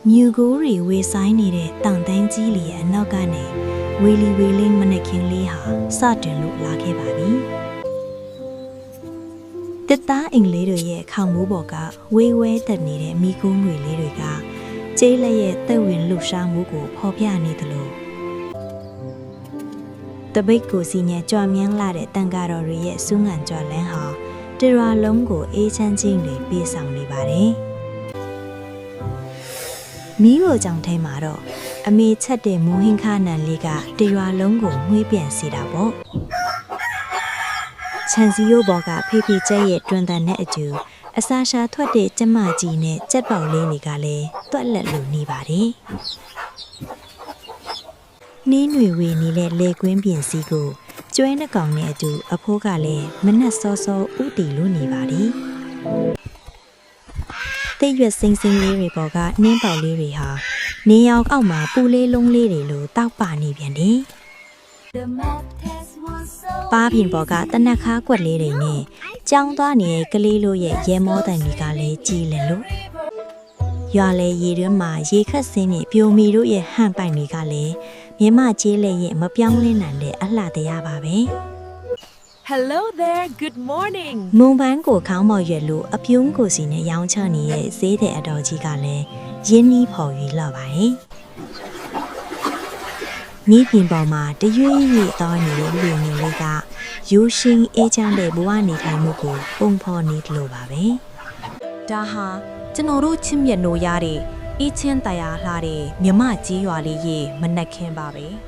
မြူကိုရီဝေဆိုင်နေတဲ့တောင်တန်းကြီးလီရဲ့အနောက်ကနေဝေလီဝေလင်းမနက်ခင်းလေးဟာစတင်လို့လာခဲ့ပါပြီတစ်သားအိမ်လေးတွေရဲ့ခေါင်မိုးပေါ်ကဝေးဝဲတက်နေတဲ့မိကုန်းငွေလေးတွေကကျေးလက်ရဲ့သက်ဝင်လှူရှားမှုကိုဖော်ပြနေသလိုတပိတ်ကိုစီညံကြွမြန်းလာတဲ့တန်ကားတော်တွေရဲ့စူးငံကြွလန်းဟာတရွာလုံးကိုအေးချမ်းခြင်းတွေပြေဆောင်နေပါတယ်မီးရိုကြောင့်ထဲမှာတော့အမေချက်တဲ့မူဟင်းခါနန်လေးကတရွာလုံးကိုငွေးပြန်စီတာပေါ့ခြံစည်းရိုးပေါ်ကဖေးဖေးကျဲရဲ့တွင်တန်နဲ့အကျူအစာရှာထွက်တဲ့ကျမကြီးနဲ့ကြက်ပေါက်လေးတွေကလည်းတွက်လက်လိုနေပါတယ်နင်းတွေဝေနေတဲ့လေကွင်းပြင်စီကိုကျွဲနှကောင်နဲ့အတူအဖိုးကလည်းမနှက်စောစောဥတီလို့နေပါတယ်တိတ်ရွက်စင်းစင်းလေးတွေပေါ်ကနင်းပေါက်လေးတွေဟာနေရောင်အောက်မှာပူလေးလုံးလေးတွေလိုတောက်ပနေပြန်တယ်ပါးပြင်ပေါ်ကတနက်ခါကွက်လေးတွေနဲ့ကြောင်းသွားနေတဲ့ကလေးလိုရဲ့ရဲမောတန်တွေကလည်းကြည်လင်လို့ရွာလေရေတွင်းမှာရေခတ်စင်းနဲ့ပြိုမီတို့ရဲ့ဟန်ပိုင်တွေကလည်းမြမကျေးလေရဲ့မပြောင်းလဲနိုင်တဲ့အလှတရားပါပဲ Hello there, good morning. မုံပန်းကိုခေါင်းမော်ရွက်လို့အပြုံးကိုစီနဲ့ရောင်းချနေတဲ့ဈေးတဲ့အတော်ကြီးကလည်းရင်းနှီးဖော်ရွေလာပါတယ်။မိပြင်ပေါ်မှာတရွေ့ရွေ့သွားနေတဲ့လူငယ်လေးကယူရှင်အေးချမ်းတဲ့ဘဝနေထိုင်မှုကိုပုံဖော်နေတယ်လို့ပါပဲ။ ဒါဟာကျွန်တော်တို့ချစ်မြတ်နိုးရတဲ့အေးချင်းတရားလှတဲ့မြမကြီးရွာလေးရေမနက်ခင်းပါပဲ။